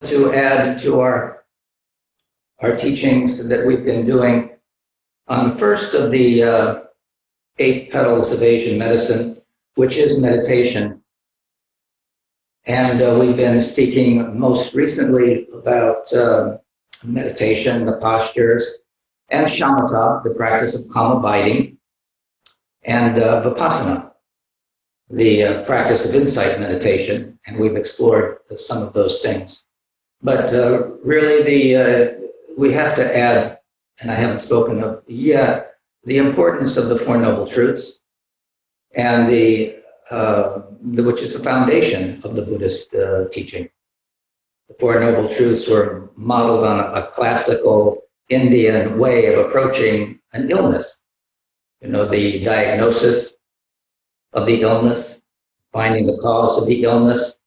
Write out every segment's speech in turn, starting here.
to add to our teachings that we've been doing on the first of the 8 petals of Asian medicine, which is meditation. And we've been speaking most recently about meditation, the postures, and shamatha, the practice of calm abiding, and vipassana, the practice of insight meditation. And we've explored some of those things. But really, we have to add, and I haven't spoken of yet, the importance of the Four Noble Truths, and which is the foundation of the Buddhist teaching. The Four Noble Truths were modeled on a classical Indian way of approaching an illness. The diagnosis of the illness, finding the cause of the illness,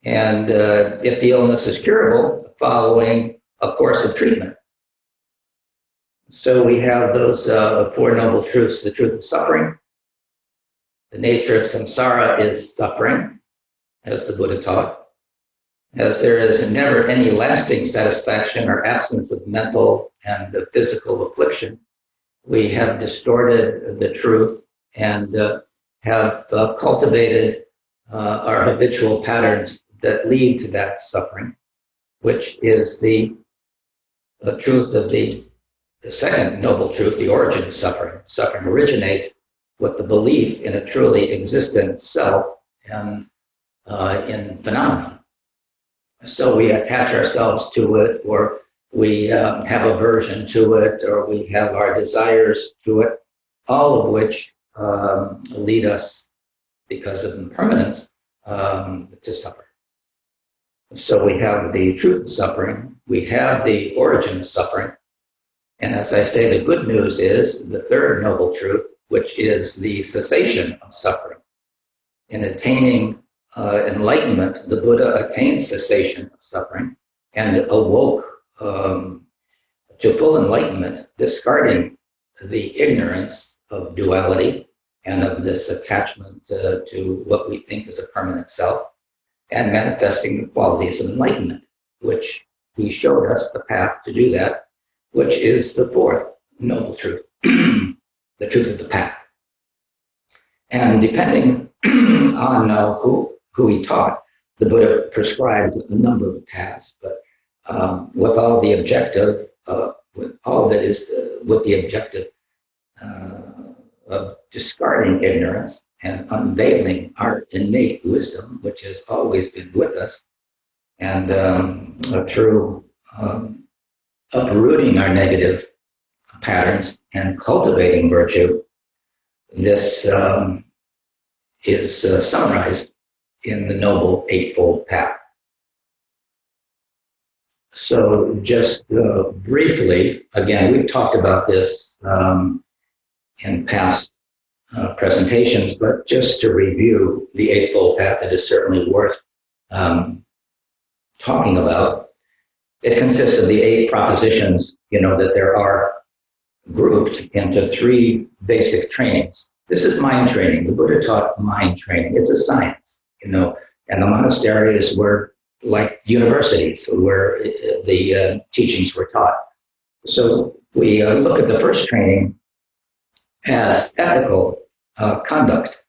and if the illness is curable, following a course of treatment. So we have those Four Noble Truths: the truth of suffering. The nature of samsara is suffering, as the Buddha taught. As there is never any lasting satisfaction or absence of mental and physical affliction, we have distorted the truth and have cultivated our habitual patterns that lead to that suffering, which is the truth of the second noble truth, the origin of suffering. Suffering originates with the belief in a truly existent self and in phenomena. So we attach ourselves to it, or we have aversion to it, or we have our desires to it, all of which lead us, because of impermanence, to suffer. So we have the truth of suffering, we have the origin of suffering, and as I say, the good news is the third noble truth, which is the cessation of suffering. In attaining enlightenment, the Buddha attained cessation of suffering and awoke to full enlightenment, discarding the ignorance of duality and of this attachment to what we think is a permanent self, and manifesting the qualities of enlightenment, which he showed us the path to do that, which is the fourth noble truth, the truth of the path. And depending on who he taught, the Buddha prescribed a number of paths, but with all the objective, with the objective of discarding ignorance and unveiling our innate wisdom, which has always been with us, and through uprooting our negative patterns and cultivating virtue. This is summarized in the Noble Eightfold Path. So just briefly, again, we've talked about this in past presentations, but just to review the Eightfold Path, it is certainly worth talking about. It consists of the 8 propositions, that there are grouped into 3 basic trainings. This is mind training. The Buddha taught mind training. It's a science, and the monasteries were like universities where the teachings were taught. So we look at the first training as ethical conduct,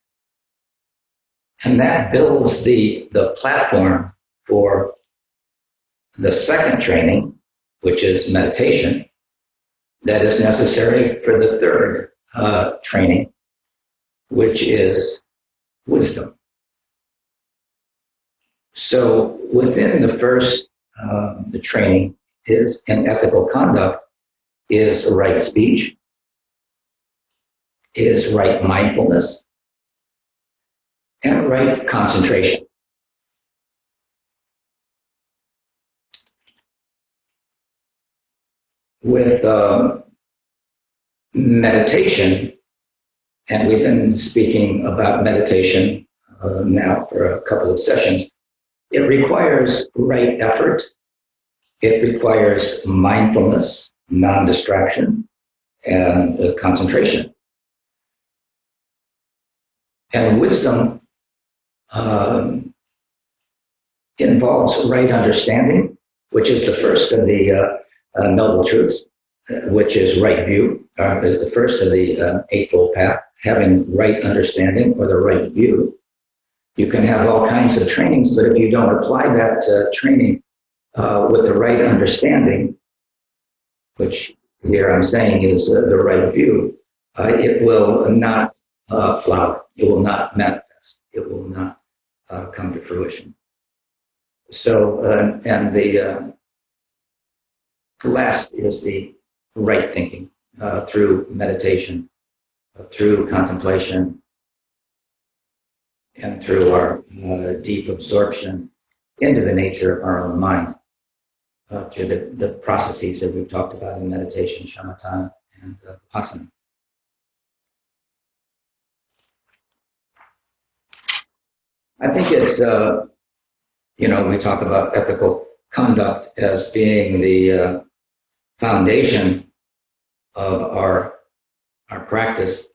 and that builds the platform for the second training, which is meditation, that is necessary for the third training, which is wisdom. So within the first, the training is in ethical conduct, is right speech, is right mindfulness, and right concentration. With meditation, and we've been speaking about meditation now for a couple of sessions, it requires right effort, it requires mindfulness, non-distraction, and concentration. And wisdom involves right understanding, which is the first of the Noble Truths, which is right view, is the first of the Eightfold Path, having right understanding or the right view. You can have all kinds of trainings, but if you don't apply that training with the right understanding, which here I'm saying is the right view, it will not flower. It will not manifest. It will not come to fruition. So, and the last is the right thinking through meditation, through contemplation, and through our deep absorption into the nature of our own mind, through the processes that we've talked about in meditation, shamatha, and vipassana. I think it's, we talk about ethical conduct as being the foundation of our practice.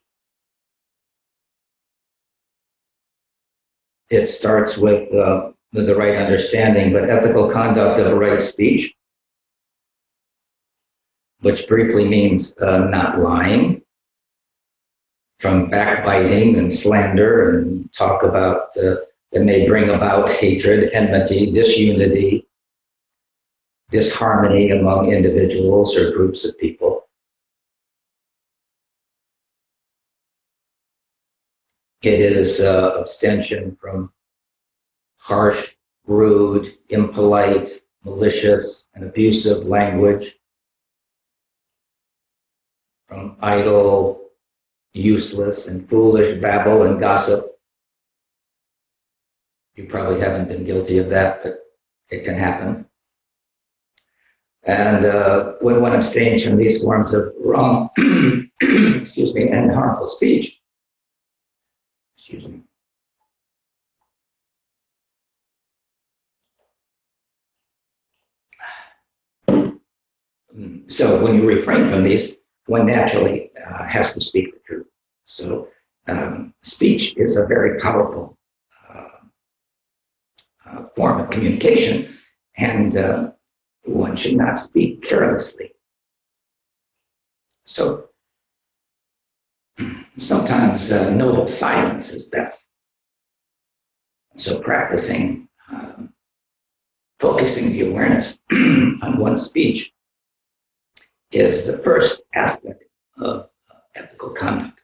It starts with the right understanding, but ethical conduct of right speech, which briefly means not lying, from backbiting and slander and talk about that may bring about hatred, enmity, disunity, disharmony among individuals or groups of people. It is abstention from harsh, rude, impolite, malicious, and abusive language, from idle, useless, and foolish babble and gossip. You probably haven't been guilty of that, but it can happen. And when one abstains from these forms of wrong, excuse me, and harmful speech, excuse me, so when you refrain from these, one naturally has to speak the truth. So speech is a very powerful form of communication, and one should not speak carelessly. So sometimes noble silence is best. So practicing, focusing the awareness on one's speech is the first aspect of ethical conduct.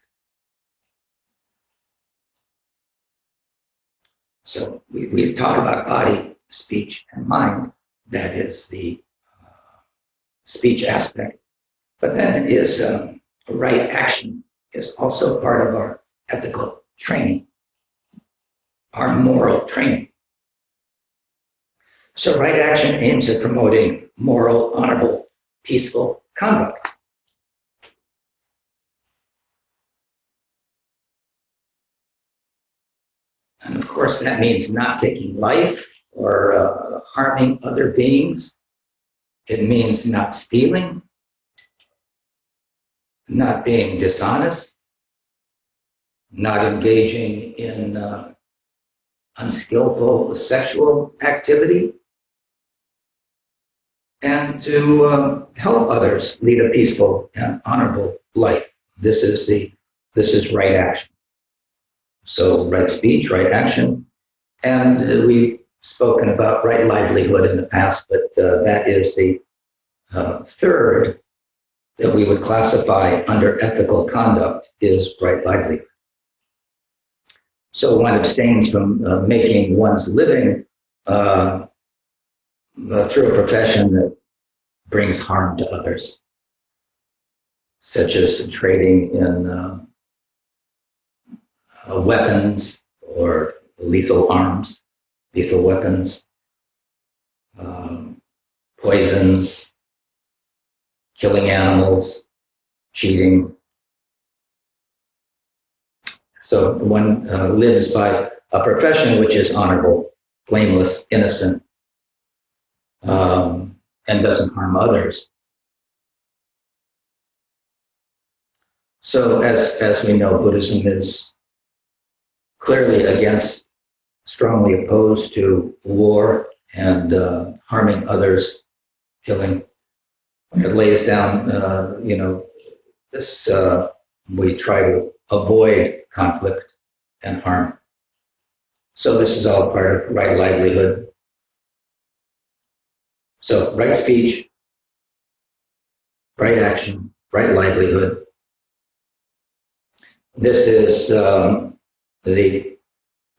So we talk about body, speech, and mind. That is the speech aspect. But then is right action is also part of our ethical training, our moral training. So right action aims at promoting moral, honorable, peaceful conduct. And of course, that means not taking life or harming other beings. It means not stealing, not being dishonest, not engaging in unskillful sexual activity, and to help others lead a peaceful and honorable life. This is right action. So right speech, right action, and we've spoken about right livelihood in the past, but that is the third that we would classify under ethical conduct is right livelihood. So one abstains from making one's living through a profession that brings harm to others, such as trading in weapons or lethal arms, lethal weapons, poisons, killing animals, cheating. So one lives by a profession which is honorable, blameless, innocent, and doesn't harm others. So as we know, Buddhism is clearly against strongly opposed to war and harming others, killing. When it lays down, this, we try to avoid conflict and harm. So this is all part of right livelihood. So right speech, right action, right livelihood. This is the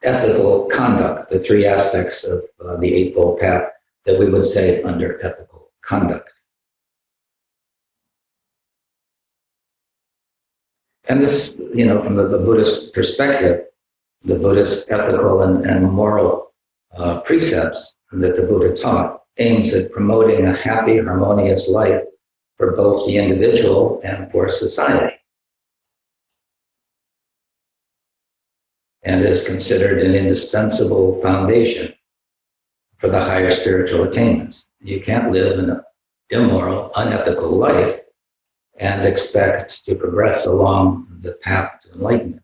ethical conduct, the three aspects of the Eightfold Path that we would say under ethical conduct. And this, from the Buddhist perspective, the Buddhist ethical and moral precepts that the Buddha taught aims at promoting a happy, harmonious life for both the individual and for society, and is considered an indispensable foundation for the higher spiritual attainments. You can't live an immoral, unethical life and expect to progress along the path to enlightenment.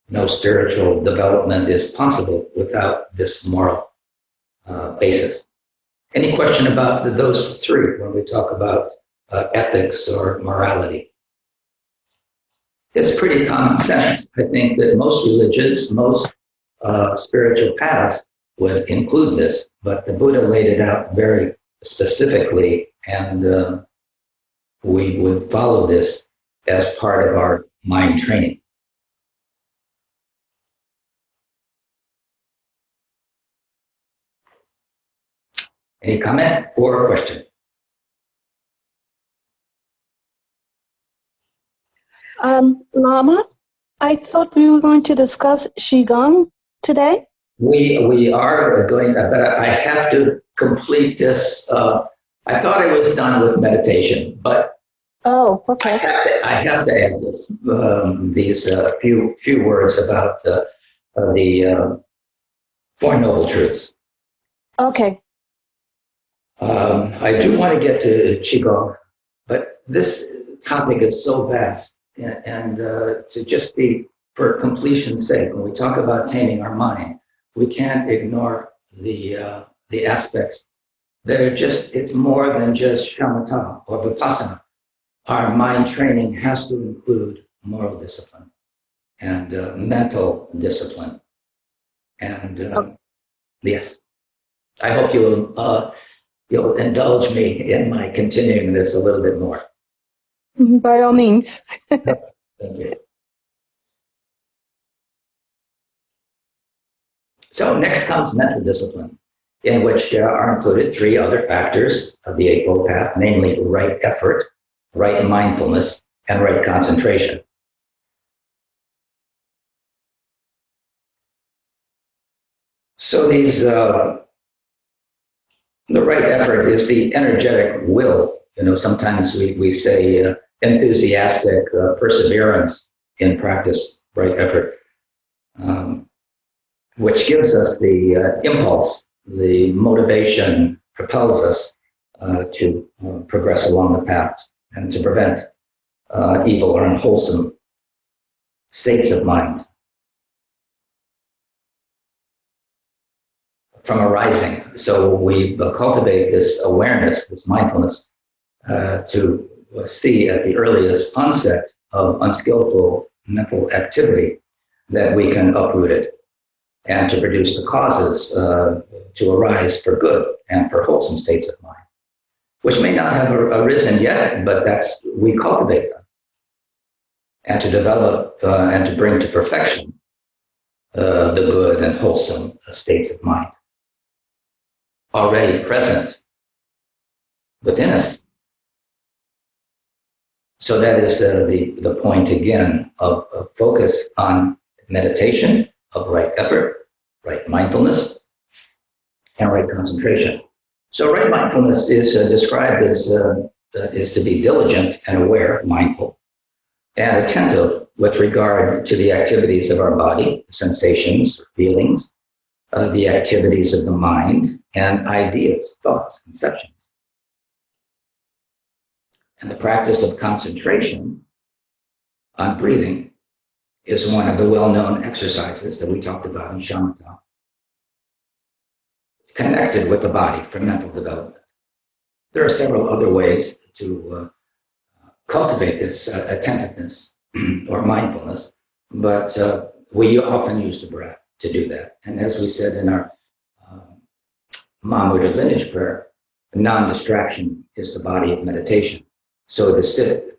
No spiritual development is possible without this moral basis. Any question about those three when we talk about ethics or morality? It's pretty common sense. I think that most religions, most spiritual paths would include this, but the Buddha laid it out very specifically, and we would follow this as part of our mind training. Any comment or question? Lama, I thought we were going to discuss Qigong today. We are going, but I have to complete this. I thought I was done with meditation, but Oh, okay. I have to add this. These few words about the Four Noble Truths. Okay. I do want to get to Qigong, but this topic is so vast, and to just be for completion's sake, when we talk about taming our mind, we can't ignore the aspects that are just, it's more than just shamatha or vipassana. Our mind training has to include moral discipline and mental discipline. And yes, I hope you'll indulge me in my continuing this a little bit more. By all means. Thank you. So next comes mental discipline, in which are included three other factors of the Eightfold Path, namely right effort, right mindfulness, and right concentration. So these, the right effort is the energetic will. Sometimes we say enthusiastic perseverance in practice, right effort, which gives us the impulse, the motivation, propels us to progress along the path and to prevent evil or unwholesome states of mind from arising. So we cultivate this awareness, this mindfulness, to see at the earliest onset of unskillful mental activity that we can uproot it, and to produce the causes to arise for good and for wholesome states of mind, which may not have arisen yet, but we cultivate them, and to develop and to bring to perfection the good and wholesome states of mind already present within us. So that is the point again of focus on meditation, of right effort, right mindfulness, and right concentration. So right mindfulness is described as is to be diligent and aware, mindful, and attentive with regard to the activities of our body, sensations, feelings, the activities of the mind, and ideas, thoughts, conceptions. And the practice of concentration on breathing is one of the well-known exercises that we talked about in shamatha, connected with the body for mental development. There are several other ways to cultivate this attentiveness or mindfulness, but we often use the breath to do that. And as we said in our Mahmud lineage prayer, non-distraction is the body of meditation. So to sit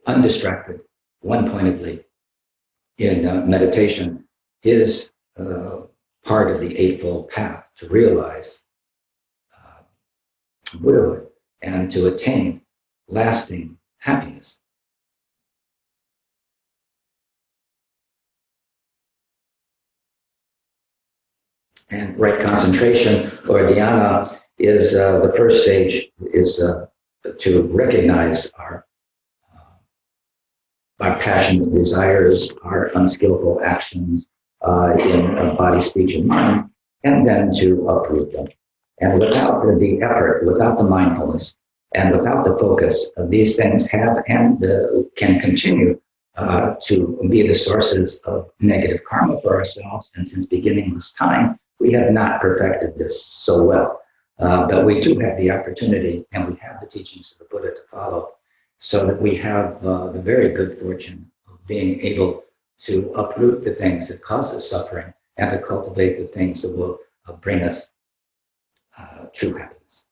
undistracted, one-pointedly in meditation is part of the Eightfold Path to realize Buddhahood and to attain lasting happiness. And right concentration, or dhyana, is the first stage, is to recognize our passionate desires, our unskillful actions in body, speech, and mind, and then to uproot them. And without the effort, without the mindfulness, and without the focus, these things have and can continue to be the sources of negative karma for ourselves. And since beginningless time, we have not perfected this so well. But we do have the opportunity, and we have the teachings of the Buddha to follow, so that we have the very good fortune of being able to uproot the things that cause us suffering and to cultivate the things that will bring us true happiness.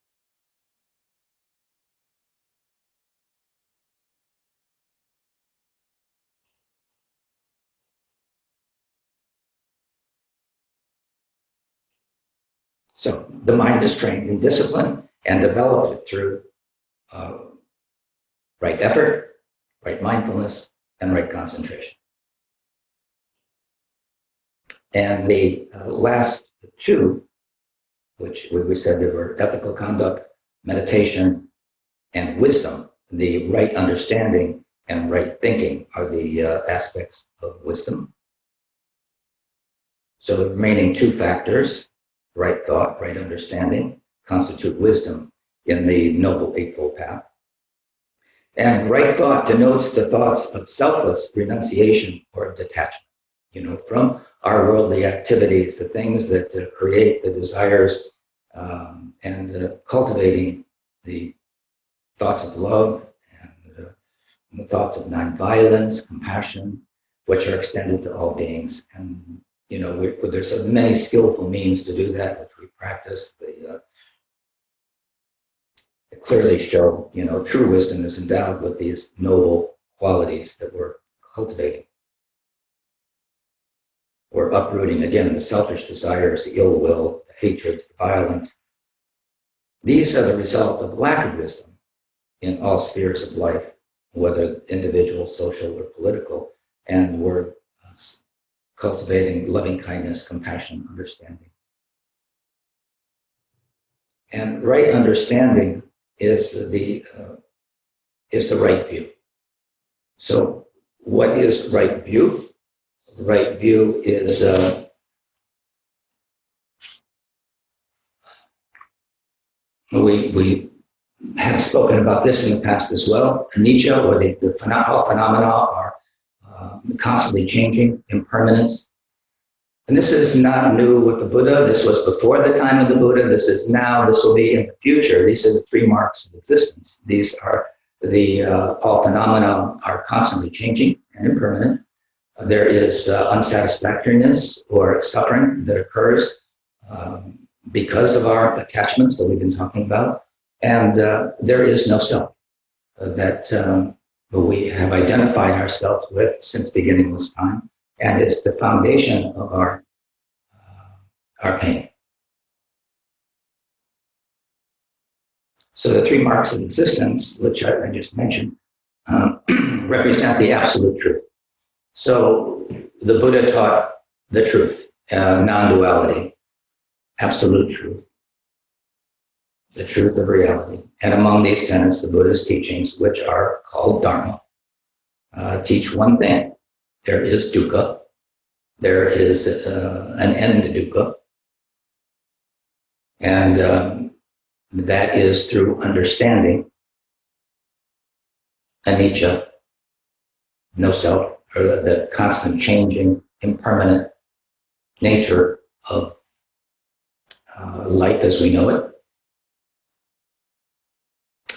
So the mind is trained in discipline and developed through right effort, right mindfulness, and right concentration. And the last two, which we said there were ethical conduct, meditation, and wisdom, the right understanding and right thinking are the aspects of wisdom. So the remaining two factors, right thought, right understanding, constitute wisdom in the Noble Eightfold Path. And right thought denotes the thoughts of selfless renunciation or detachment, from our worldly activities, the things that create the desires, and cultivating the thoughts of love and the thoughts of nonviolence, compassion, which are extended to all beings. And there's many skillful means to do that, which we practice. They clearly show, true wisdom is endowed with these noble qualities that we're cultivating. We're uprooting, again, the selfish desires, the ill will, the hatreds, the violence. These are the result of lack of wisdom in all spheres of life, whether individual, social, or political, and we're cultivating loving kindness, compassion, understanding. And right understanding is the right view. So what is right view? Right view is we have spoken about this in the past as well. Anicca, or how phenomena are constantly changing, impermanence. And this is not new with the Buddha. This was before the time of the Buddha. This is now. This will be in the future. These are the three marks of existence. These are all phenomena are constantly changing and impermanent. There is unsatisfactoriness or suffering that occurs because of our attachments that we've been talking about. And there is no self that we have identified ourselves with since beginningless time, and it's the foundation of our pain. So the three marks of existence, which I just mentioned, represent the absolute truth. So the Buddha taught the truth, non-duality, absolute truth, the truth of reality. And among these tenets, the Buddha's teachings, which are called Dharma, teach one thing. There is dukkha. There is an end to dukkha. And that is through understanding anicca, no self, or the constant changing, impermanent nature of life as we know it,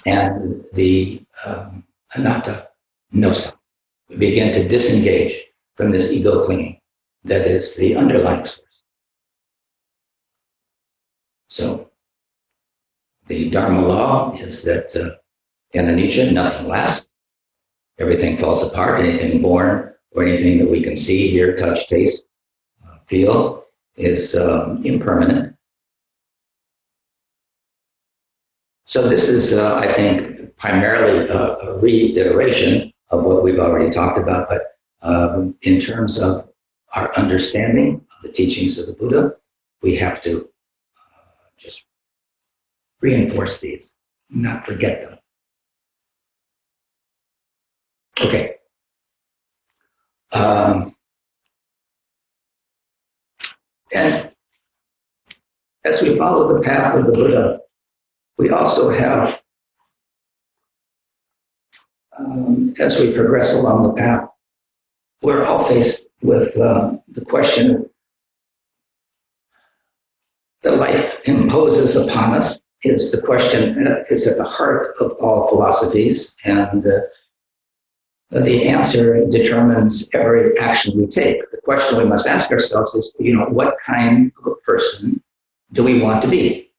and the anatta, no self. We begin to disengage from this ego clinging that is the underlying source. So the Dharma law is that in anicca, nothing lasts. Everything falls apart. Anything born or anything that we can see, hear, touch, taste, feel is impermanent. So this is, I think, primarily a reiteration of what we've already talked about, but in terms of our understanding of the teachings of the Buddha, we have to just reinforce these, not forget them. Okay. And as we follow the path of the Buddha, we also have, as we progress along the path, we're all faced with the question that life imposes upon us. Is the question that is at the heart of all philosophies, and the answer determines every action we take. The question we must ask ourselves is, what kind of a person do we want to be?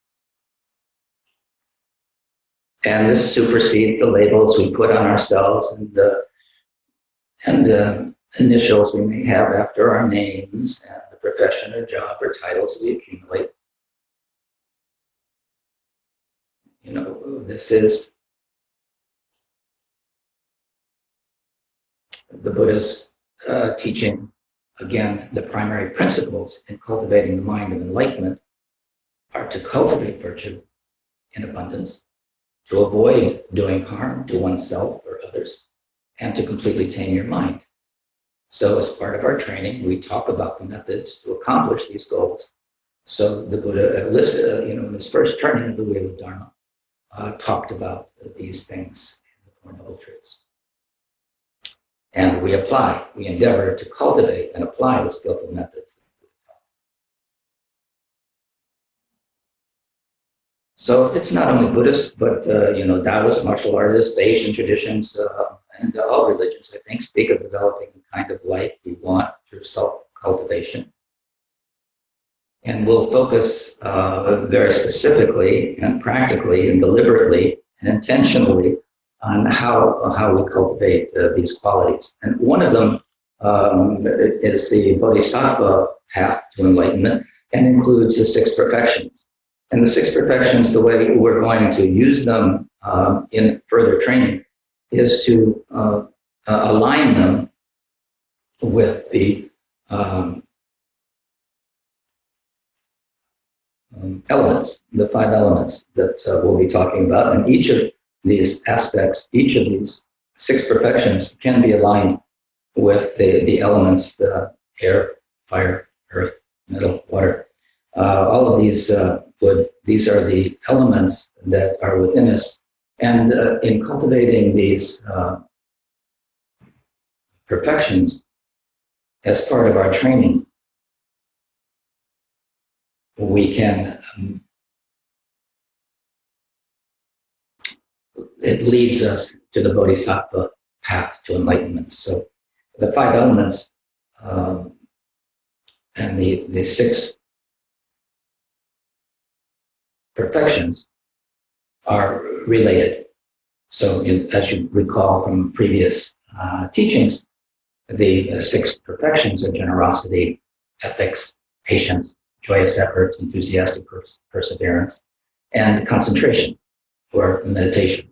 And this supersedes the labels we put on ourselves and the initials we may have after our names and the profession or job or titles we accumulate. This is the Buddha's teaching. Again, the primary principles in cultivating the mind of enlightenment are to cultivate virtue in abundance, to avoid doing harm to oneself or others, and to completely tame your mind. So as part of our training, we talk about the methods to accomplish these goals. So the Buddha, in his first turning of the Wheel of Dharma, talked about these things in the Four Noble Truths. And we endeavor to cultivate and apply the skillful methods. So it's not only Buddhist, but Taoist, martial artists, Asian traditions, and all religions, I think, speak of developing the kind of life we want through self-cultivation. And we'll focus very specifically and practically and deliberately and intentionally on how we cultivate these qualities. And one of them is the Bodhisattva path to enlightenment, and includes the 6 perfections. And the 6 perfections, the way we're going to use them in further training is to align them with the elements, the 5 elements that we'll be talking about. And each of these aspects, each of these 6 perfections can be aligned with the elements, the air, fire, earth, metal, water. All of these these are the elements that are within us. And in cultivating these perfections as part of our training, we can, it leads us to the Bodhisattva path to enlightenment. So the 5 elements and the 6 perfections are related. So as you recall from previous teachings, the 6 perfections are generosity, ethics, patience, joyous effort, enthusiastic perseverance, and concentration or meditation.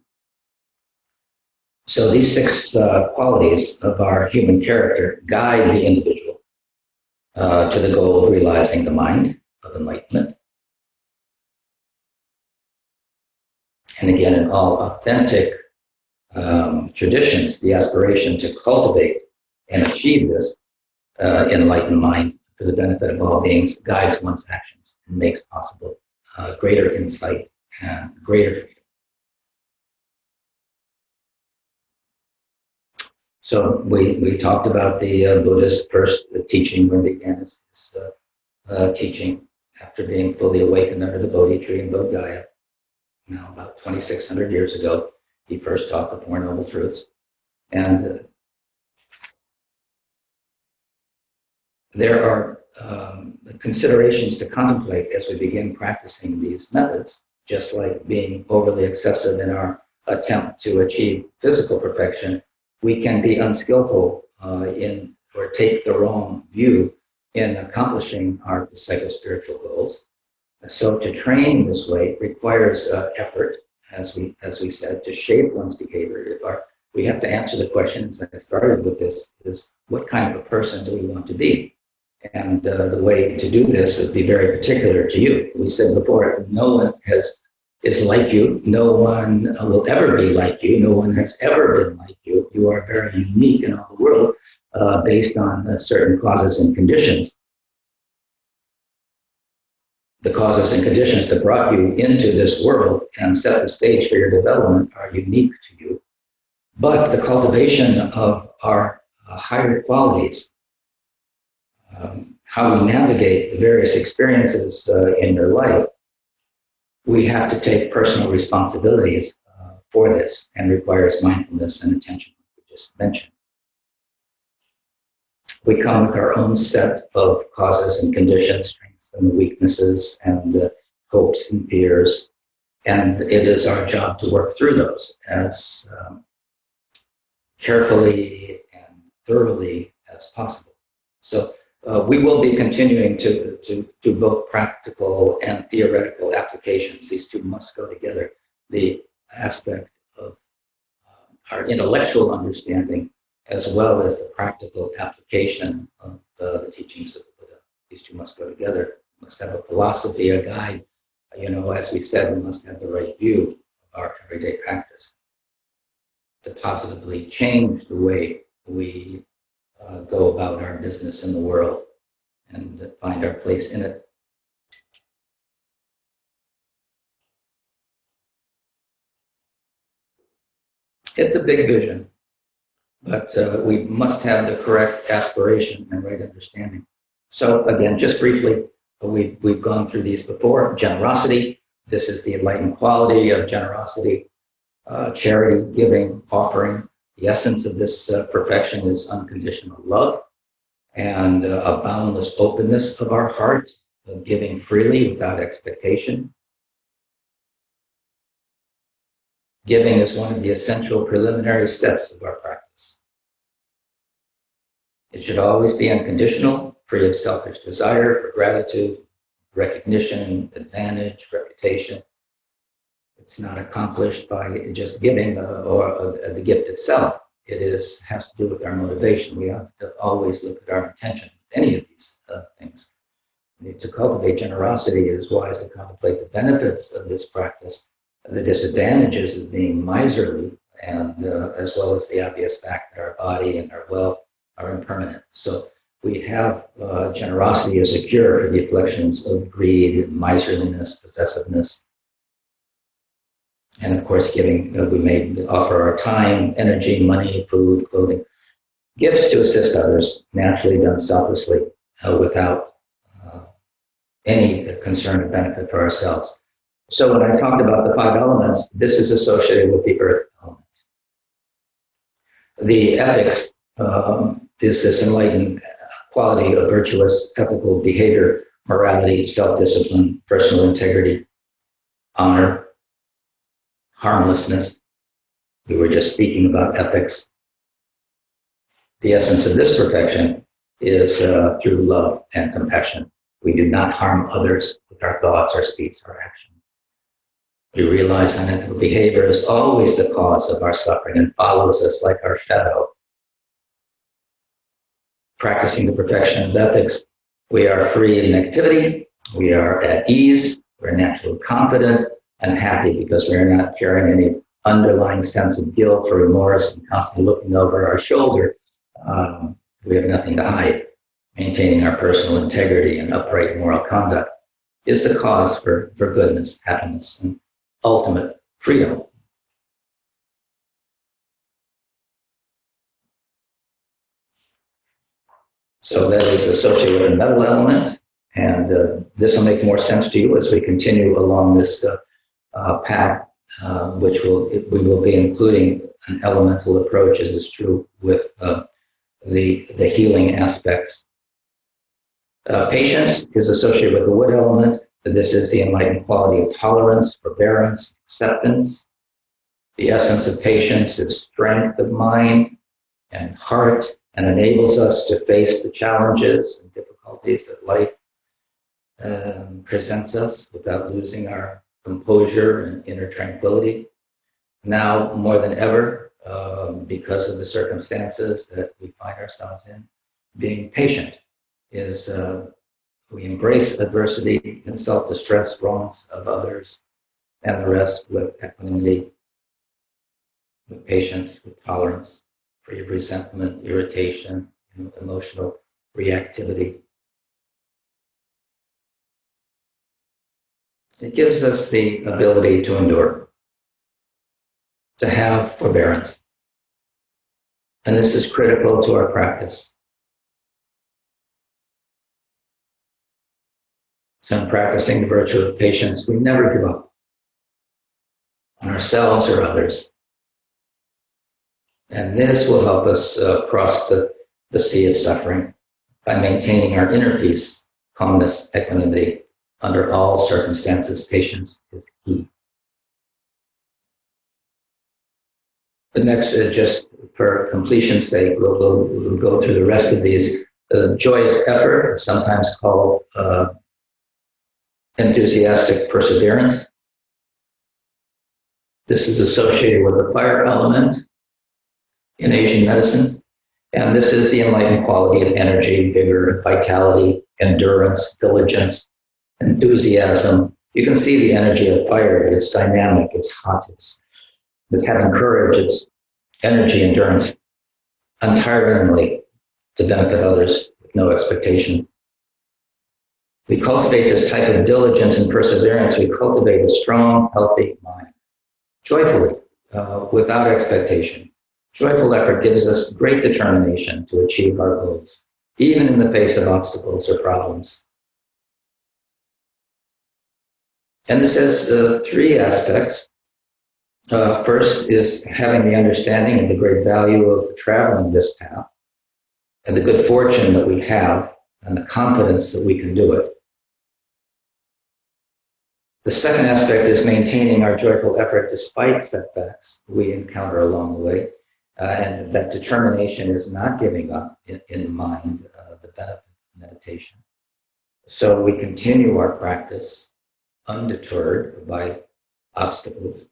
So these 6 qualities of our human character guide the individual to the goal of realizing the mind of enlightenment. And again, in all authentic traditions, the aspiration to cultivate and achieve this enlightened mind for the benefit of all beings guides one's actions and makes possible greater insight and greater freedom. So we talked about the Buddhist first teaching when he began his teaching after being fully awakened under the Bodhi tree in Bodh Gaya. Now, about 2,600 years ago, he first taught the Four Noble Truths. And there are considerations to contemplate as we begin practicing these methods, just like being overly excessive in our attempt to achieve physical perfection. We can be unskillful in or take the wrong view in accomplishing our psychospiritual goals. So to train this way requires effort, as we said, to shape one's behavior. We have to answer the questions that I started with this, is what kind of a person do we want to be? And the way to do this is be very particular to you. We said before, no one is like you. No one will ever be like you. No one has ever been like you. You are very unique in all the world based on certain causes and conditions. The causes and conditions that brought you into this world and set the stage for your development are unique to you. But the cultivation of our higher qualities, how we navigate the various experiences in your life, we have to take personal responsibilities for this, and requires mindfulness and attention, like we just mentioned. We come with our own set of causes and conditions, strengths and weaknesses, and hopes and fears, and it is our job to work through those as carefully and thoroughly as possible. So we will be continuing to do both practical and theoretical applications. These two must go together. The aspect of our intellectual understanding as well as the practical application of the teachings of the Buddha. These two must go together. We must have a philosophy, a guide. As we said, we must have the right view of our everyday practice to positively change the way we go about our business in the world and find our place in it. It's a big vision, but we must have the correct aspiration and right understanding. So again, just briefly, we've gone through these before. Generosity, this is the enlightened quality of generosity. Charity, giving, offering. The essence of this perfection is unconditional love and a boundless openness of our heart, giving freely without expectation. Giving is one of the essential preliminary steps of our practice. It should always be unconditional, free of selfish desire for gratitude, recognition, advantage, reputation. It's not accomplished by just giving or the gift itself. It has to do with our motivation. We have to always look at our intention with any of these things. To cultivate generosity, it is wise to contemplate the benefits of this practice, the disadvantages of being miserly, and as well as the obvious fact that our body and our wealth are impermanent. So we have generosity as a cure for the afflictions of greed, miserliness, possessiveness. And of course, giving, we may offer our time, energy, money, food, clothing, gifts to assist others, naturally done selflessly, without any concern or benefit for ourselves. So when I talked about the 5 elements, this is associated with the earth element. The ethics is this enlightened quality of virtuous ethical behavior, morality, self-discipline, personal integrity, honor, harmlessness. We were just speaking about ethics. The essence of this perfection is through love and compassion. We do not harm others with our thoughts, our speech, our action. We realize unethical behavior is always the cause of our suffering and follows us like our shadow. Practicing the perfection of ethics, we are free in activity, we are at ease, we're naturally confident and happy because we are not carrying any underlying sense of guilt or remorse and constantly looking over our shoulder. We have nothing to hide. Maintaining our personal integrity and upright moral conduct is the cause for goodness, happiness, and ultimate freedom. So that is associated with a metal element, and this will make more sense to you as we continue along this path, which we will be including an elemental approach, as is true with the healing aspects. Patience is associated with the wood element. This is the enlightened quality of tolerance, forbearance, acceptance. The essence of patience is strength of mind and heart, and enables us to face the challenges and difficulties that life presents us without losing our composure and inner tranquility. Now, more than ever, because of the circumstances that we find ourselves in, being patient is we embrace adversity and self-distress, wrongs of others, and the rest with equanimity, with patience, with tolerance, free of resentment, irritation, emotional reactivity. It gives us the ability to endure, to have forbearance. And this is critical to our practice. So in practicing the virtue of patience, we never give up on ourselves or others. And this will help us cross the sea of suffering by maintaining our inner peace, calmness, equanimity. Under all circumstances, patience is key. The next, just for completion's sake, we'll go through the rest of these. Joyous effort, sometimes called enthusiastic perseverance. This is associated with the fire element in Asian medicine. And this is the enlightened quality of energy, vigor, vitality, endurance, diligence, enthusiasm. You can see the energy of fire. It's dynamic, it's hot, it's having courage, it's energy, endurance, untiringly to benefit others with no expectation. We cultivate this type of diligence and perseverance. We cultivate a strong, healthy mind, joyfully, without expectation. Joyful effort gives us great determination to achieve our goals, even in the face of obstacles or problems. And this has three aspects. First is having the understanding of the great value of traveling this path and the good fortune that we have and the confidence that we can do it. The second aspect is maintaining our joyful effort despite setbacks we encounter along the way, and that determination is not giving up in mind the benefit of meditation. So we continue our practice undeterred by obstacles.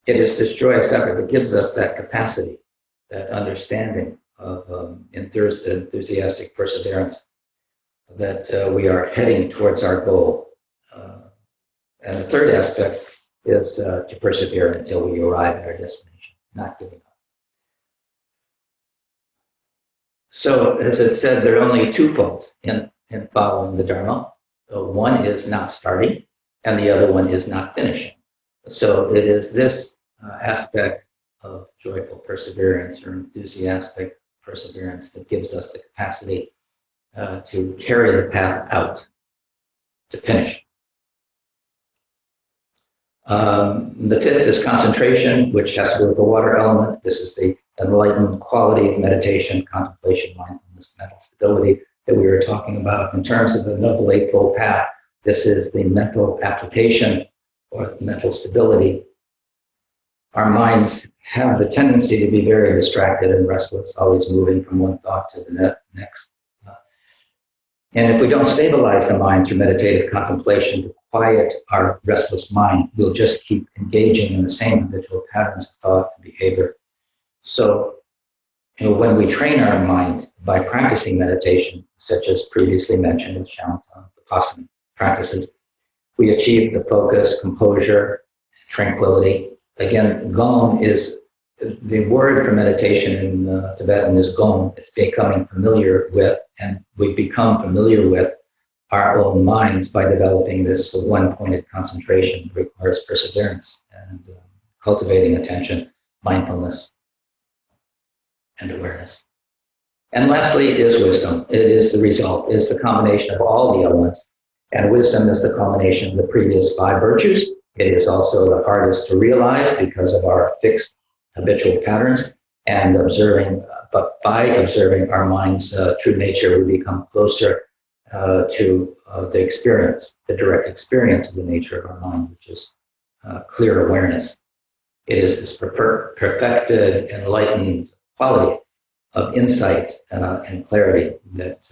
It is this joyous effort that gives us that capacity, that understanding of enthusiastic perseverance, that we are heading towards our goal. And the third aspect is to persevere until we arrive at our destination, not giving up. So, as it said, there are only two faults in following the Dharma. One is not starting, and the other one is not finishing. So it is this aspect of joyful perseverance or enthusiastic perseverance that gives us the capacity to carry the path out, to finish. The fifth is concentration, which has to do with the water element. This is the enlightened quality of meditation, contemplation, mindfulness, mental stability that we were talking about. In terms of the Noble Eightfold Path, this is the mental application or mental stability. Our minds have the tendency to be very distracted and restless, always moving from one thought to the next. And if we don't stabilize the mind through meditative contemplation to quiet our restless mind, we'll just keep engaging in the same habitual patterns of thought and behavior. So, when we train our mind by practicing meditation, such as previously mentioned in Shamatha, Vipassana practices, we achieve the focus, composure, tranquility. Again, Gom is the word for meditation in Tibetan is Gom. It's becoming familiar with, and we've become familiar with our own minds by developing this one-pointed concentration that requires perseverance and cultivating attention, mindfulness, and awareness. And lastly is wisdom. It is the result, it's the combination of all the elements. And wisdom is the culmination of the previous 5 virtues. It is also the hardest to realize because of our fixed habitual patterns and observing, but by observing our mind's true nature, we become closer to the experience, the direct experience of the nature of our mind, which is clear awareness. It is this perfected, enlightened quality of insight and clarity that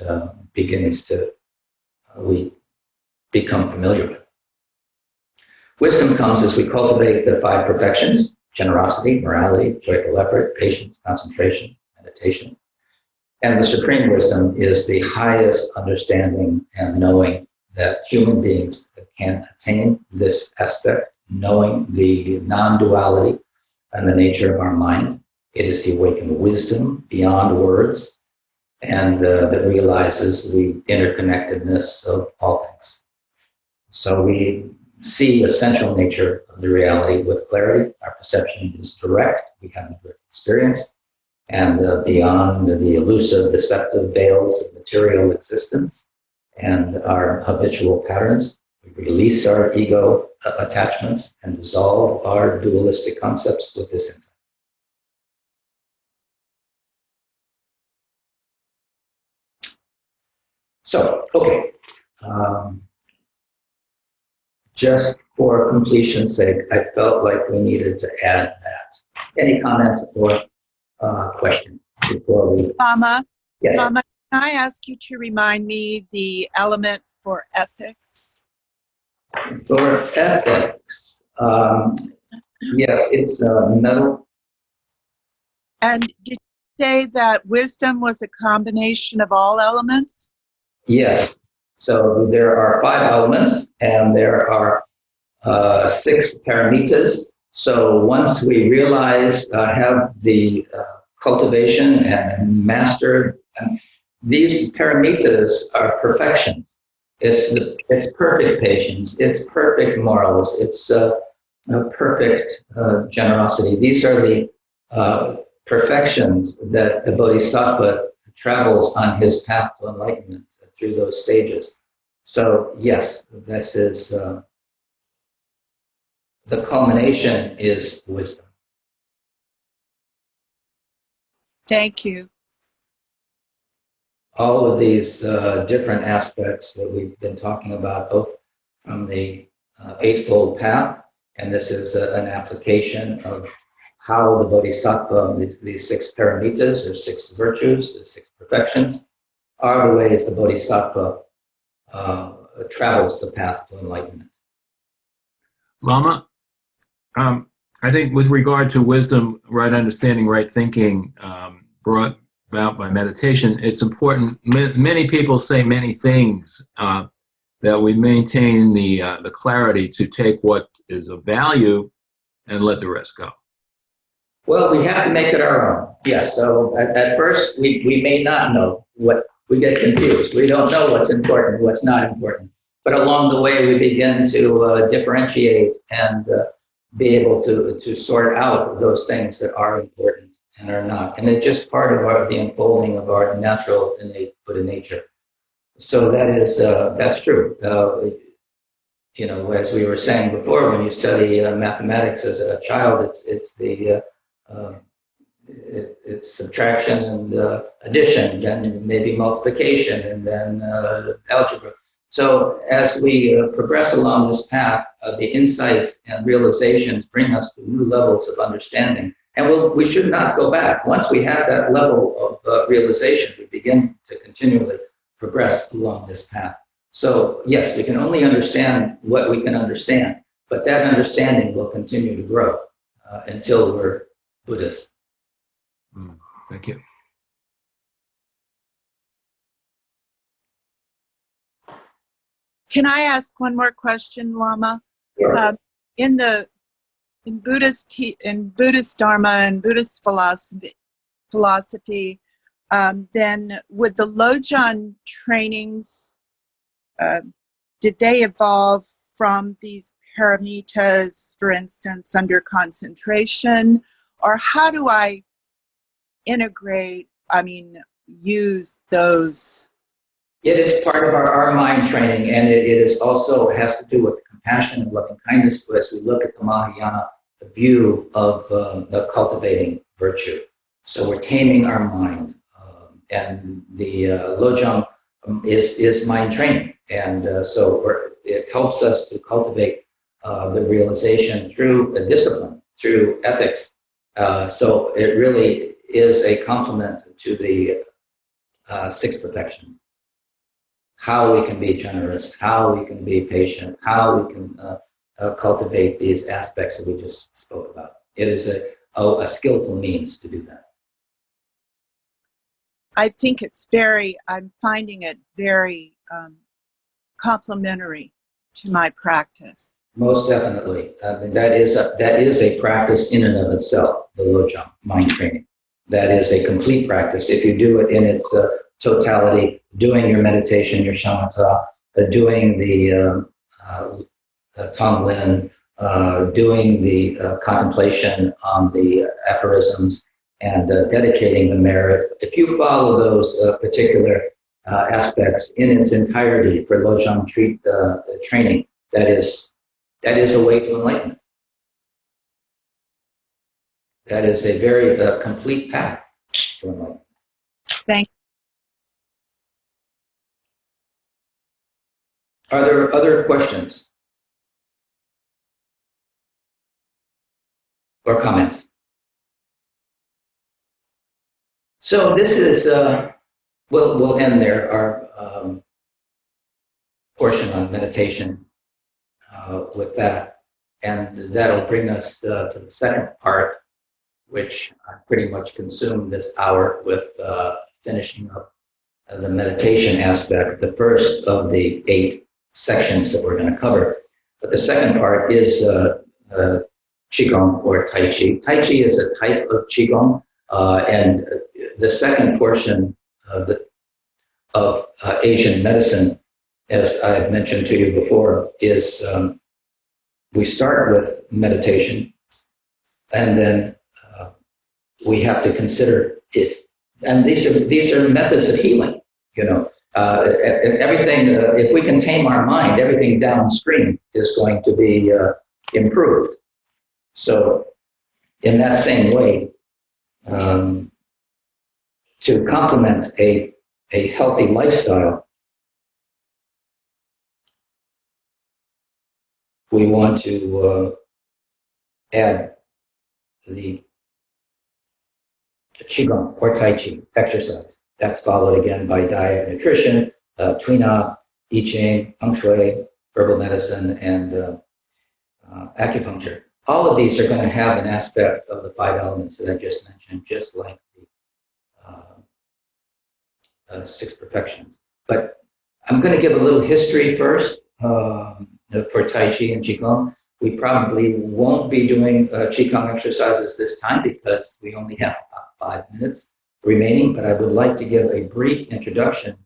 begins to, we become familiar with. Wisdom comes as we cultivate the 5 perfections: generosity, morality, joyful effort, patience, concentration, meditation. And the supreme wisdom is the highest understanding and knowing that human beings can attain this aspect, knowing the non-duality and the nature of our mind. It is the awakened wisdom beyond words and that realizes the interconnectedness of all things. So we see the essential nature of the reality with clarity. Our perception is direct. We have a direct experience. And beyond the elusive, deceptive veils of material existence and our habitual patterns, we release our ego attachments and dissolve our dualistic concepts with this insight. So, okay. Just for completion's sake, I felt like we needed to add that. Any comment or question before we? Mama, Yes. Mama, can I ask you to remind me the element for ethics? For ethics, yes, it's metal. And did you say that wisdom was a combination of all elements? Yes. So there are 5 elements, and there are 6 paramitas. So once we realize, have the cultivation and master, and these paramitas are perfections. It's perfect patience. It's perfect morals. It's perfect generosity. These are the perfections that the Bodhisattva travels on his path to enlightenment through those stages. So yes, this is the culmination is wisdom. Thank you. All of these different aspects that we've been talking about, both from the Eightfold Path, and this is an application of how the Bodhisattva, these 6 paramitas, or 6 virtues, the 6 perfections, are the ways the Bodhisattva travels the path to enlightenment. Lama, I think with regard to wisdom, right understanding, right thinking, brought about by meditation, it's important. Many people say many things, that we maintain the clarity to take what is of value and let the rest go. Well, we have to make it our own. Yes. So at first, we may not know what, we get confused. We don't know what's important, what's not important. But along the way, we begin to differentiate and be able to sort out those things that are important and are not. And it's just part of the unfolding of our natural innate Buddha nature. So that is, that's true. You know, as we were saying before, when you study mathematics as a child, it's subtraction and addition, then maybe multiplication, and then algebra. So as we progress along this path, the insights and realizations bring us to new levels of understanding. And we should not go back. Once we have that level of realization, we begin to continually progress along this path. So yes, we can only understand what we can understand, but that understanding will continue to grow until we're Buddhists. Thank you. Can I ask one more question, Lama? Sure. In Buddhist Dharma and Buddhist philosophy, then with the Lojong trainings, did they evolve from these paramitas, for instance, under concentration? Or how do I integrate, use those? It is part of our mind training, and it is also has to do with compassion and loving kindness as we look at the Mahayana view of cultivating virtue. So we're taming our mind, and the Lojong is mind training, and it helps us to cultivate the realization through a discipline, through ethics. So it really is a complement to the six perfections. How we can be generous, how we can be patient, how we can cultivate these aspects that we just spoke about. It is a skillful means to do that. I think I'm finding it very complementary to my practice. Most definitely. I mean, that is a practice in and of itself, the Lojong, mind training. That is a complete practice. If you do it in its totality, doing your meditation, your shamatha, doing the Tonglen, doing the contemplation on the aphorisms, and dedicating the merit. If you follow those particular aspects in its entirety for Lojong training, that is a way to enlightenment. That is a very complete path to enlightenment. Thank you. Are there other questions or comments? So this is, we'll end there, our portion on meditation with that. And that'll bring us to the second part, which I pretty much consumed this hour with finishing up the meditation aspect, the first of the 8 sections that we're going to cover. But the second part is Qigong or Tai Chi. Tai Chi is a type of Qigong, and the second portion of Asian medicine, as I've mentioned to you before, is we start with meditation, and then we have to consider and these are methods of healing, and everything, if we can tame our mind, everything downstream is going to be improved. So in that same way, to complement a healthy lifestyle, we want to add the Qigong or Tai Chi exercise. That's followed again by diet, nutrition, Tuina, I Ching, Feng Shui, herbal medicine, and acupuncture. All of these are going to have an aspect of the 5 elements that I just mentioned, just like the 6 perfections. But I'm going to give a little history first for Tai Chi and Qigong. We probably won't be doing Qigong exercises this time because we only have about 5 minutes remaining, but I would like to give a brief introduction.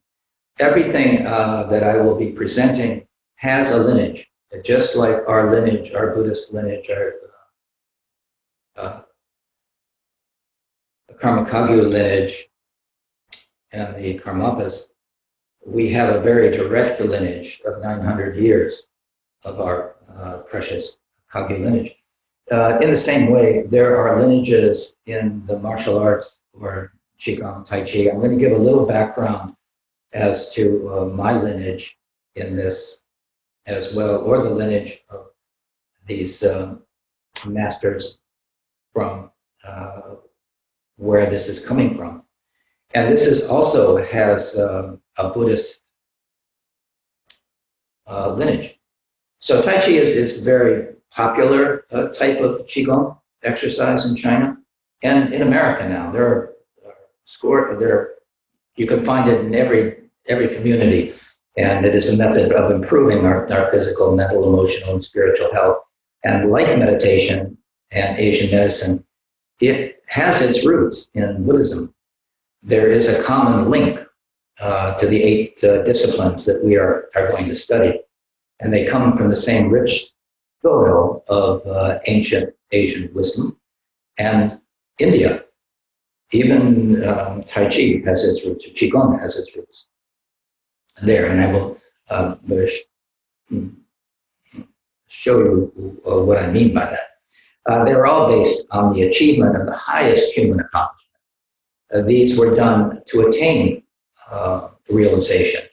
Everything that I will be presenting has a lineage, just like our lineage, our Buddhist lineage, our Karmakagyu lineage, and the Karmapas. We have a very direct lineage of 900 years of our precious Kagyu lineage. In the same way, there are lineages in the martial arts or Qigong, Tai Chi. I'm going to give a little background as to my lineage in this as well, or the lineage of these masters from where this is coming from. And this is also has a Buddhist lineage. So Tai Chi is very popular type of Qigong exercise in China and in America now. You can find it in every community, and it is a method of improving our physical, mental, emotional, and spiritual health. And like meditation and Asian medicine, it has its roots in Buddhism. There is a common link to the 8 disciplines that we are going to study, and they come from the same rich soil of ancient Asian wisdom and India. Even Tai Chi has its roots, or Qigong has its roots there, and I will show you what I mean by that. They're all based on the achievement of the highest human accomplishment. These were done to attain realization.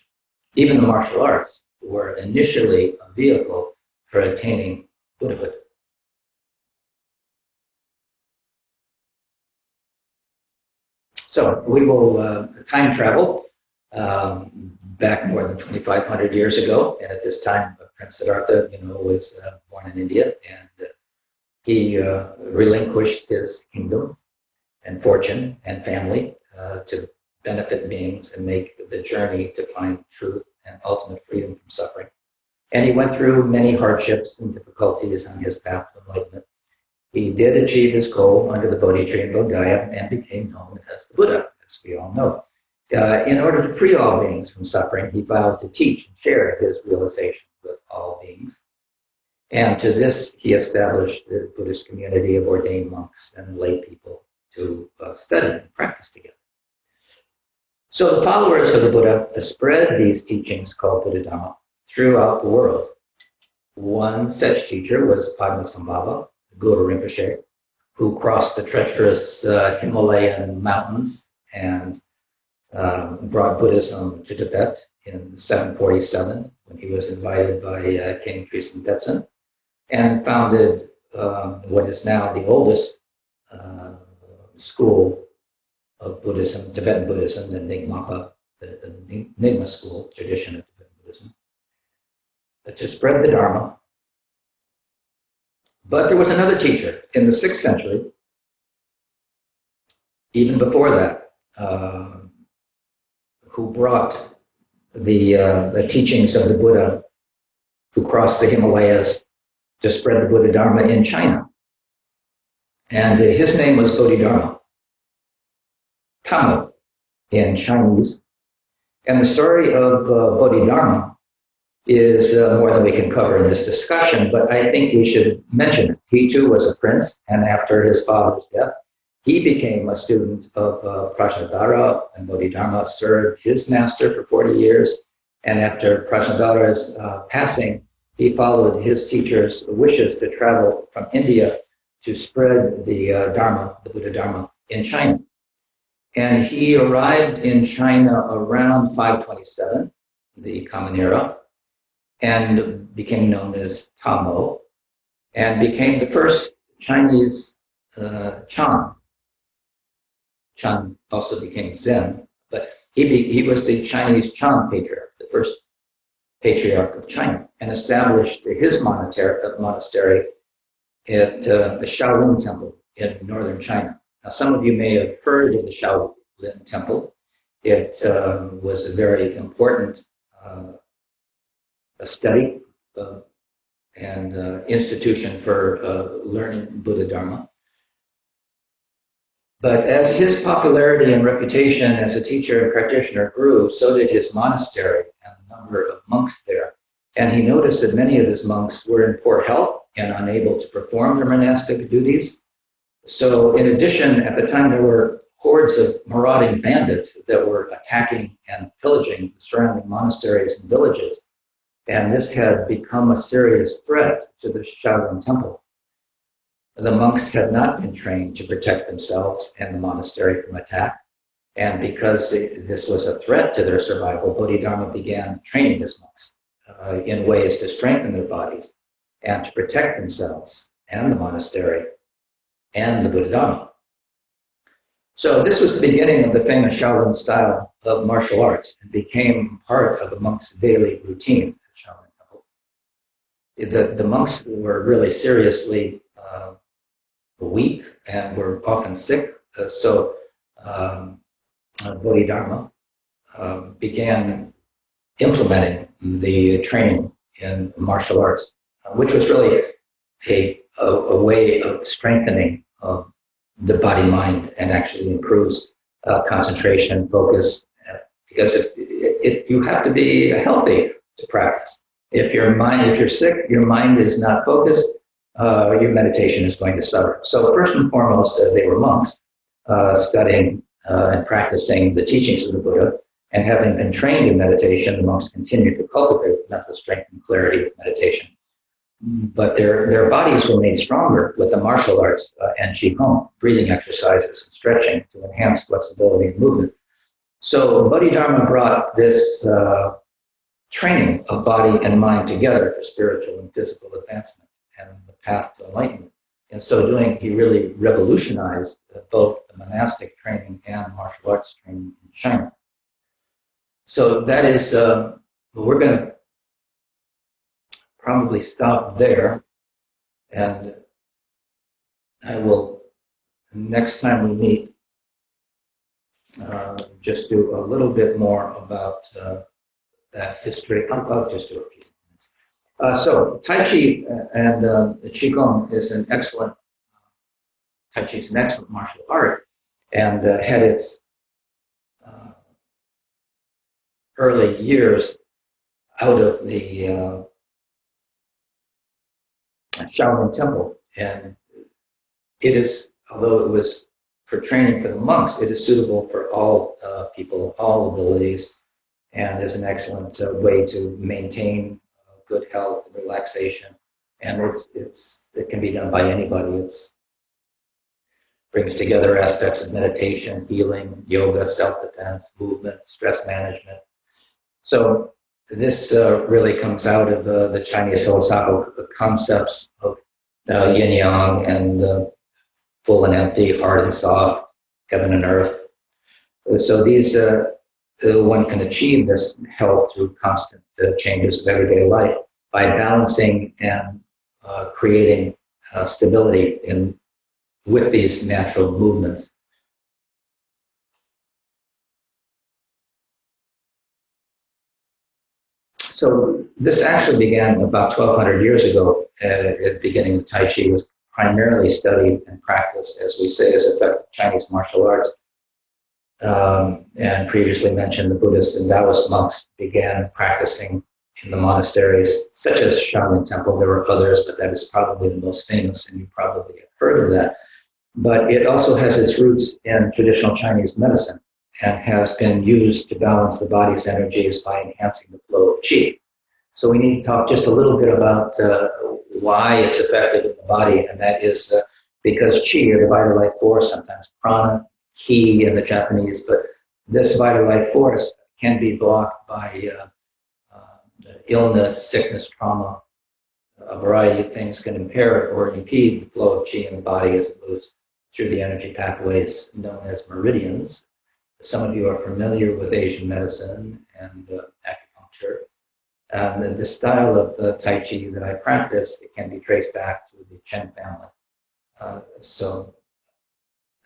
Even the martial arts were initially a vehicle for attaining Buddhahood. So we will time travel back more than 2,500 years ago. And at this time, Prince Siddhartha, was born in India, and he relinquished his kingdom and fortune and family to benefit beings and make the journey to find truth and ultimate freedom from suffering. And he went through many hardships and difficulties on his path to enlightenment. He did achieve his goal under the Bodhi tree in Bodh Gaya and became known as the Buddha, as we all know. In order to free all beings from suffering, he vowed to teach and share his realization with all beings. And to this, he established the Buddhist community of ordained monks and lay people to study and practice together. So the followers of the Buddha spread these teachings called Buddha-Dhamma throughout the world. One such teacher was Padmasambhava, Guru Rinpoche, who crossed the treacherous Himalayan mountains and brought Buddhism to Tibet in 747 when he was invited by King Tristan Detsen, and founded what is now the oldest school of Buddhism, Tibetan Buddhism, the Nyingma, the Nyingma school, tradition of Tibetan Buddhism, to spread the Dharma. But there was another teacher in the 6th century, even before that, who brought the teachings of the Buddha, who crossed the Himalayas to spread the Buddha Dharma in China. And his name was Bodhidharma, Tamil in Chinese. And the story of Bodhidharma is more than we can cover in this discussion, but I think we should mention it. He too was a prince, and after his father's death, he became a student of Prajnadhara, and Bodhidharma served his master for 40 years. And after Prajnadhara's passing, he followed his teacher's wishes to travel from India to spread the Dharma, the Buddha Dharma, in China. And he arrived in China around 527, the Common Era, and became known as Tamo, and became the first Chinese Chan. Chan also became Zen, but he was the Chinese Chan patriarch, the first patriarch of China, and established his monastery at the Shaolin Temple in northern China. Now, some of you may have heard of the Shaolin Temple. It was a very important study and institution for learning Buddha Dharma. But as his popularity and reputation as a teacher and practitioner grew, so did his monastery and the number of monks there. And he noticed that many of his monks were in poor health and unable to perform their monastic duties. So in addition, at the time, there were hordes of marauding bandits that were attacking and pillaging the surrounding monasteries and villages. And this had become a serious threat to the Shaolin Temple. The monks had not been trained to protect themselves and the monastery from attack. And because this was a threat to their survival, Bodhidharma began training his monks in ways to strengthen their bodies and to protect themselves and the monastery and the Buddha Dharma. So this was the beginning of the famous Shaolin style of martial arts and became part of the monks' daily routine at Shaolin Temple. The monks were really seriously weak and were often sick. So Bodhidharma began implementing the training in martial arts, which was really a way of strengthening the body-mind and actually improves concentration, focus, because you have to be healthy to practice. If you're sick, your mind is not focused, your meditation is going to suffer. So first and foremost, they were monks. studying and practicing the teachings of the Buddha, and having been trained in meditation, the monks continued to cultivate mental strength and clarity of meditation. But their bodies were made stronger with the martial arts and Qigong, breathing exercises and stretching to enhance flexibility and movement. So Bodhidharma brought this training of body and mind together for spiritual and physical advancement and the path to enlightenment. In so doing, he really revolutionized both the monastic training and martial arts training in China. So that is, we're going to probably stop there, and I will, next time we meet, just do a little bit more about that history. I'll just do a few minutes. So Tai Chi and Qigong is an excellent, Tai Chi is an excellent martial art, and had its early years out of the Shaolin Temple. And it is, although it was for training for the monks, it is suitable for all people, all abilities, and is an excellent way to maintain good health and relaxation. And it can be done by anybody. It's brings together aspects of meditation, healing, yoga, self-defense, movement, stress management. So this really comes out of the Chinese philosophical concepts of yin-yang and full and empty, hard and soft, heaven and earth. So these, one can achieve this health through constant changes of everyday life by balancing and creating stability with these natural movements. So this actually began about 1,200 years ago. At the beginning of Tai Chi was primarily studied and practiced, as we say, as effective Chinese martial arts. And previously mentioned, the Buddhist and Taoist monks began practicing in the monasteries, such as Shaolin Temple. There were others, but that is probably the most famous, and you probably have heard of that. But it also has its roots in traditional Chinese medicine and has been used to balance the body's energies by enhancing the flow of qi. So we need to talk just a little bit about why it's effective in the body, and that is because qi, or the vital life force, sometimes prana, ki in the Japanese, but this vital life force can be blocked by illness, sickness, trauma. A variety of things can impair or impede the flow of qi in the body as it moves through the energy pathways known as meridians. Some of you are familiar with Asian medicine and acupuncture. And the style of Tai Chi that I practice, it can be traced back to the Chen family. So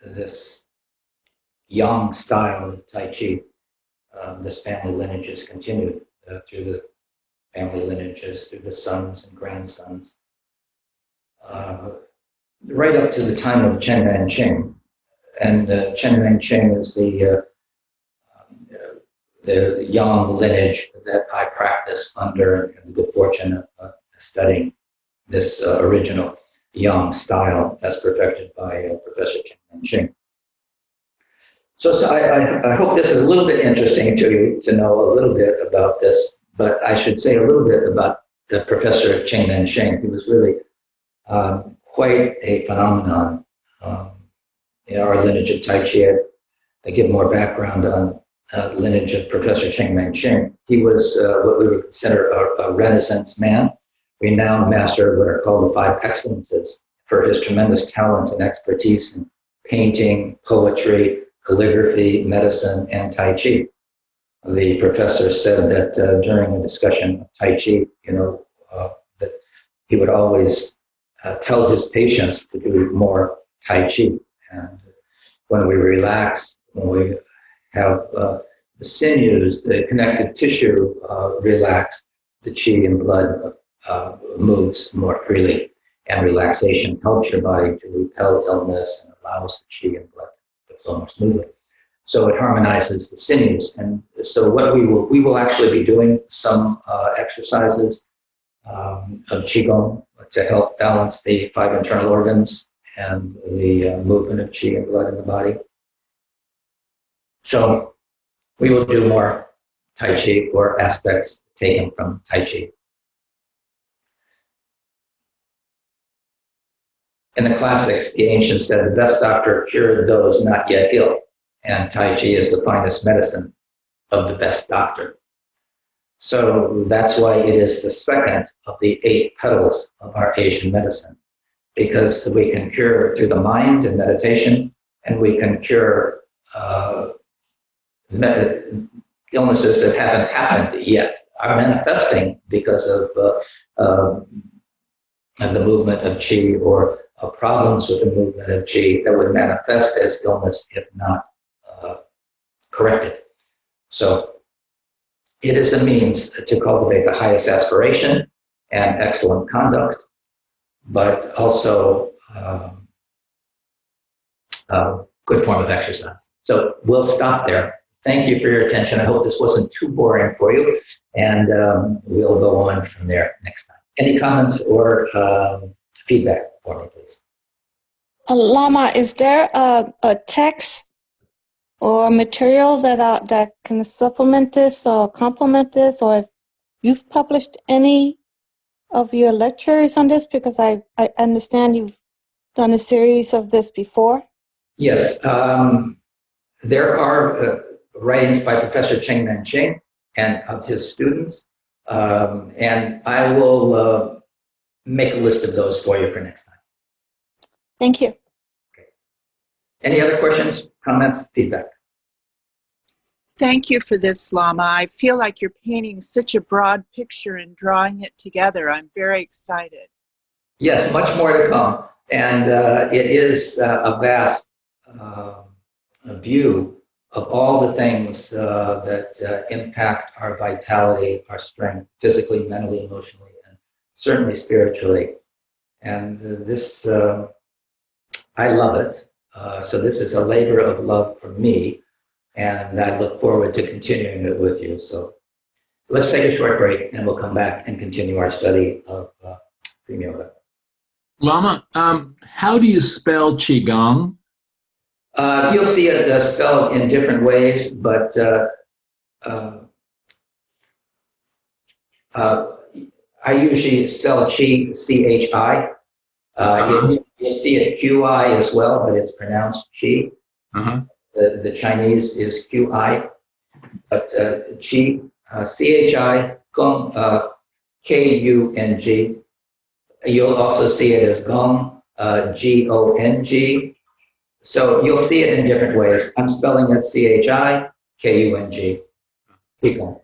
this Yang style of Tai Chi, this family lineage is continued through the family lineages, through the sons and grandsons, right up to the time of Chen Mancheng. And Chen Mancheng is the Yang lineage that I practice under, and the good fortune of studying this original Yang style as perfected by Professor Chen Mancheng. So I hope this is a little bit interesting to you to know a little bit about this, but I should say a little bit about the Professor Chen Mancheng. He was really quite a phenomenon. In our lineage of Tai Chi, I give more background on lineage of Professor Chen Mancheng. He was what we would consider a Renaissance man, renowned master of what are called the Five Excellences for his tremendous talent and expertise in painting, poetry, calligraphy, medicine, and Tai Chi. The professor said that during a discussion of Tai Chi, that he would always tell his patients to do more Tai Chi. And when we relax, when we have the sinews, the connective tissue relaxed, the qi and blood moves more freely. And relaxation helps your body to repel illness and allows the qi and blood to flow more smoothly. So it harmonizes the sinews. And so what we will actually be doing some exercises of Qigong to help balance the five internal organs and the movement of qi and blood in the body. So we will do more Tai Chi or aspects taken from Tai Chi. In the classics, the ancients said the best doctor cured those not yet ill, and Tai Chi is the finest medicine of the best doctor. So that's why it is the second of the 8 petals of our Asian medicine, because we can cure through the mind and meditation, and we can cure illnesses that haven't happened yet, are manifesting because of the movement of qi, or problems with the movement of qi that would manifest as illness if not corrected. So it is a means to cultivate the highest aspiration and excellent conduct, but also a good form of exercise. So we'll stop there. Thank you for your attention. I hope this wasn't too boring for you, and we'll go on from there next time. Any comments or feedback for me, please? Lama, is there a text or material that can supplement this or complement this, or if you've published any of your lectures on this? Because I understand you've done a series of this before. Yes, there are writings by Professor Cheng Nanqing and of his students, and I will make a list of those for you for next time. Thank you. Okay. Any other questions, comments, feedback? Thank you for this, Lama. I feel like you're painting such a broad picture and drawing it together. I'm very excited. Yes, much more to come. And it is a vast view of all the things that impact our vitality, our strength, physically, mentally, emotionally, and certainly spiritually. And this, I love it. So this is a labor of love for me, and I look forward to continuing it with you. So let's take a short break, and we'll come back and continue our study of Prem Yoga. Lama, how do you spell Qigong? You'll see it spelled in different ways, but I usually spell Qi, C-H-I. You'll see it Q-I as well, but it's pronounced Qi. The Chinese is Q-I, but Qi, C-H-I, Gong, K-U-N-G. You'll also see it as Gong, G-O-N-G. So you'll see it in different ways. I'm spelling it C-H-I, K-U-N-G. Keep going.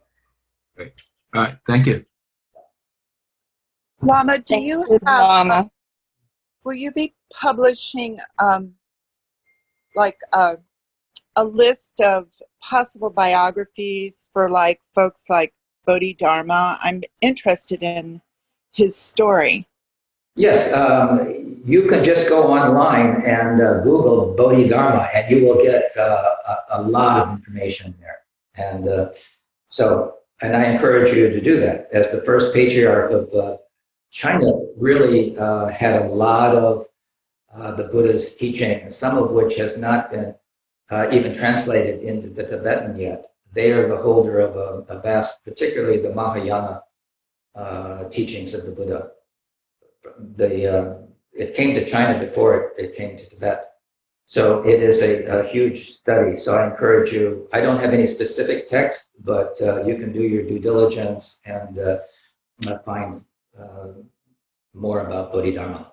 Great. All right, thank you. Lama, do Thank you you, have, Lama. will you be publishing like a list of possible biographies for like folks like Bodhidharma? I'm interested in his story. Yes, you can just go online and Google Bodhidharma, and you will get a lot of information there. And and I encourage you to do that. As the first patriarch of China really had a lot of the Buddha's teaching, some of which has not been even translated into the Tibetan yet. They are the holder of a vast, particularly the Mahayana teachings of the Buddha. It came to China before it came to Tibet. So it is a huge study. So I encourage you, I don't have any specific text, but you can do your due diligence and find more about Bodhidharma.